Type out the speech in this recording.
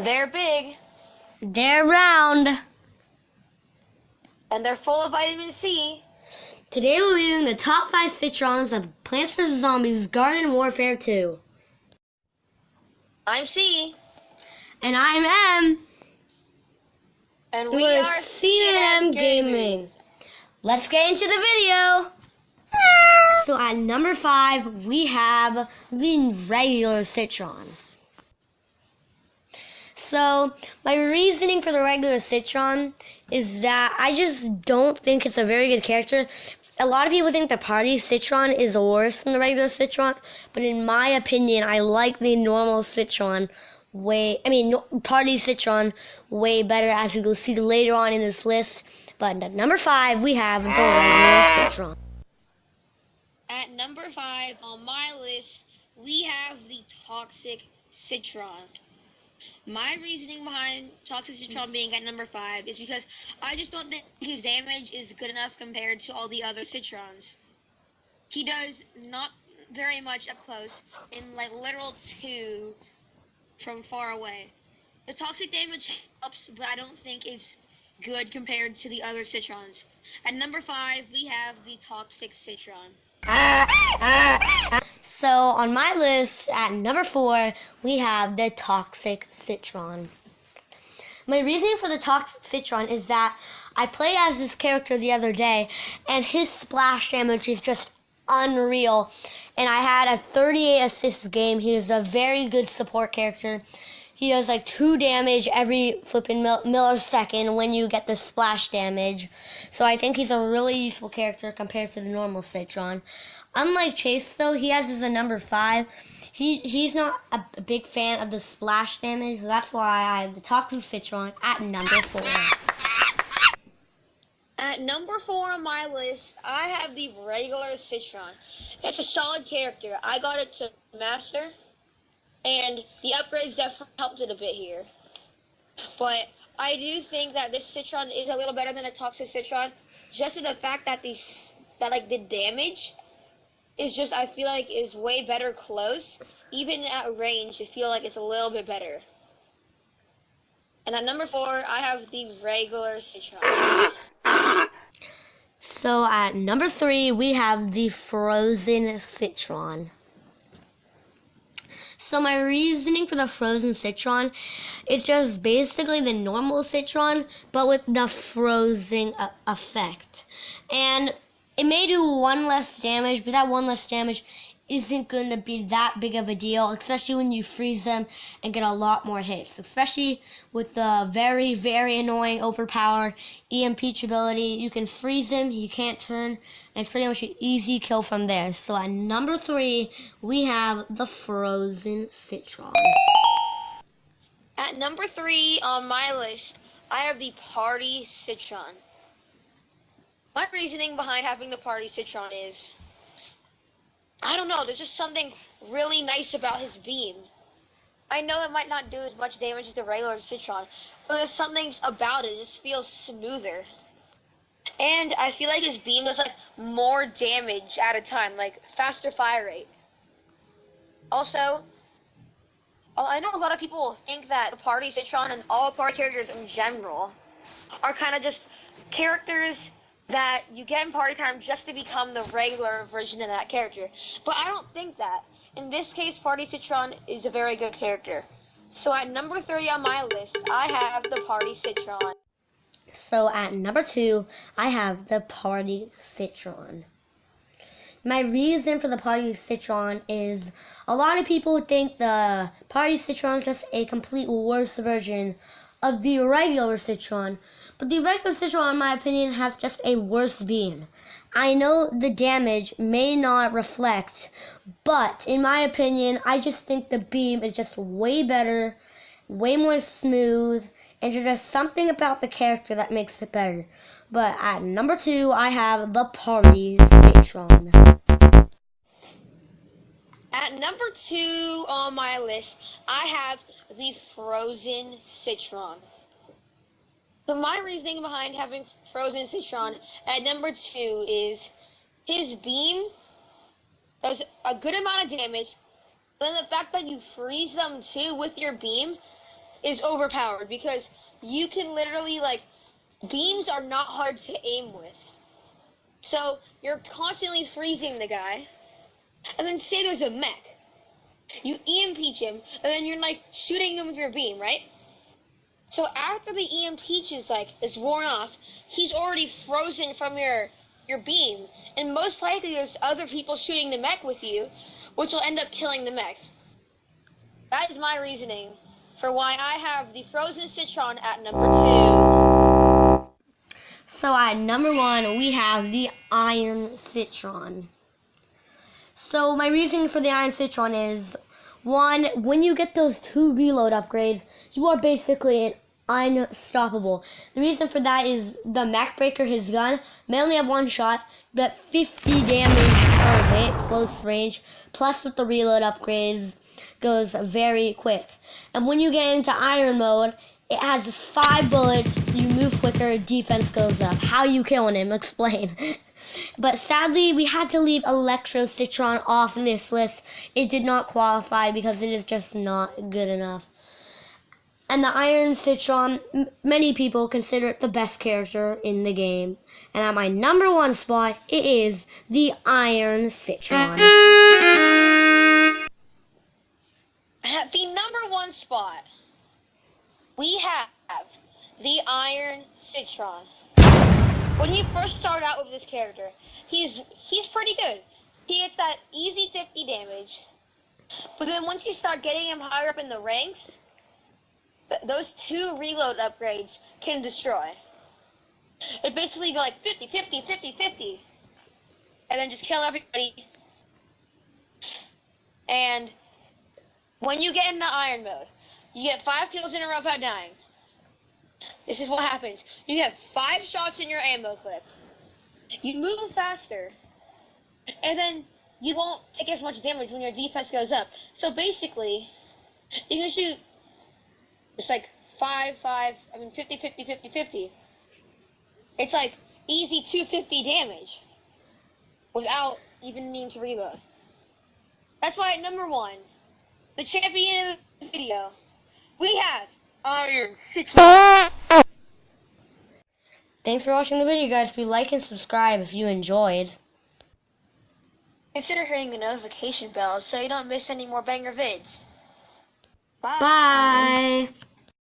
They're big, They're round. and they're full of vitamin C. Today we're reviewing the top 5 Citrons of Plants vs. Zombies Garden Warfare 2. I'm C, And I'm M. and We're we are C&M Gaming. Let's get into the video. So at number 5, we have the regular Citron. So my reasoning for the regular Citron is that I just don't think it's a very good character. A lot of people think the party Citron is worse than the regular Citron, but in my opinion, I like the normal Citron party Citron way better, as we will see later on in this list. But at number 5, we have the regular Citron. At number 5 on my list, we have the Toxic Citron. My reasoning behind Toxic Citron being at number 5 is because I just don't think his damage is good enough compared to all the other Citrons. He does not very much up close, in like literal 2 from far away. The toxic damage helps, but I don't think it's good compared to the other Citrons. At number 5, we have the Toxic Citron. So on my list, at number 4, we have the Toxic Citron. My reasoning for the Toxic Citron is that I played as this character the other day, and his splash damage is just unreal. And I had a 38 assist game. He is a very good support character. He does like 2 damage every flipping millisecond when you get the splash damage. So I think he's a really useful character compared to the normal Citron. Unlike Chase, though, he has as a number 5. He's not a big fan of the splash damage. That's why I have the Toxic Citron at number 4. At number 4 on my list, I have the regular Citron. It's a solid character. I got it to Master, and the upgrades definitely helped it a bit here. But I do think that this Citron is a little better than a Toxic Citron, just in the fact that the damage is just, I feel like, is way better close. Even at range, I feel like it's a little bit better. And at number 4, I have the regular Citron. So at number 3, we have the Frozen Citron. So my reasoning for the Frozen Citron, it's just basically the normal Citron, but with the frozen effect. And it may do 1 less damage, but that 1 less damage isn't going to be that big of a deal, especially when you freeze them and get a lot more hits, especially with the very, very annoying overpowered EMP ability. You can freeze him, he can't turn, and it's pretty much an easy kill from there. So at number 3, we have the Frozen Citron. At number 3 on my list, I have the Party Citron. My reasoning behind having the Party Citron is, I don't know, there's just something really nice about his beam. I know it might not do as much damage as the regular Citron, but there's something about it. It just feels smoother. And I feel like his beam does like more damage at a time, like faster fire rate. Also, I know a lot of people think that the Party Citron and all party characters in general are kind of just characters that you get in party time just to become the regular version of that character. But I don't think that. In this case, Party Citron is a very good character. So at number 3 on my list, I have the Party Citron. So at number 2, I have the Party Citron. My reason for the Party Citron is a lot of people think the Party Citron is just a complete worse version of the regular Citron, but the regular Citron, in my opinion, has just a worse beam. I know the damage may not reflect, but in my opinion, I just think the beam is just way better, way more smooth, and there's just something about the character that makes it better. But at number 2, I have the Party Citron. At number 2 on my list, I have the Frozen Citron. So my reasoning behind having Frozen Citron at number 2 is his beam does a good amount of damage, but then the fact that you freeze them too with your beam is overpowered because you can literally, like, beams are not hard to aim with. So you're constantly freezing the guy, and then say there's a mech. You EMP him, and then you're like shooting him with your beam, right? So after the EMP is worn off, he's already frozen from your beam, and most likely there's other people shooting the mech with you, which will end up killing the mech. That is my reasoning for why I have the frozen Citron at number 2. So at number 1, we have the Iron Citron. So my reasoning for the Iron Citron is, 1, when you get those 2 reload upgrades, you are basically unstoppable. The reason for that is the Mech Breaker, his gun, may only have 1 shot, but 50 damage per hit, close range, plus with the reload upgrades, goes very quick. And when you get into Iron mode, it has 5 bullets, you move quicker, defense goes up. How you killing him? Explain. But sadly, we had to leave Electro Citron off this list. It did not qualify because it is just not good enough. And the Iron Citron, many people consider it the best character in the game. And at my number 1 spot, it is the Iron Citron. At the number 1 spot, we have the Iron Citron. When you first start out with this character, he's pretty good. He gets that easy 50 damage. But then once you start getting him higher up in the ranks, those 2 reload upgrades can destroy. It basically go like 50, 50, 50, 50. And then just kill everybody. And when you get into Iron mode, you get 5 kills in a row without dying. This is what happens. You have 5 shots in your ammo clip. You move faster. And then you won't take as much damage when your defense goes up. So basically, you can shoot it's like 50, 50, 50, 50. It's like easy 250 damage without even needing to reload. That's why at number 1, the champion of the video, we have Iron Citron. Thanks for watching the video, guys. Please like and subscribe if you enjoyed. Consider hitting the notification bell so you don't miss any more banger vids. Bye. Bye.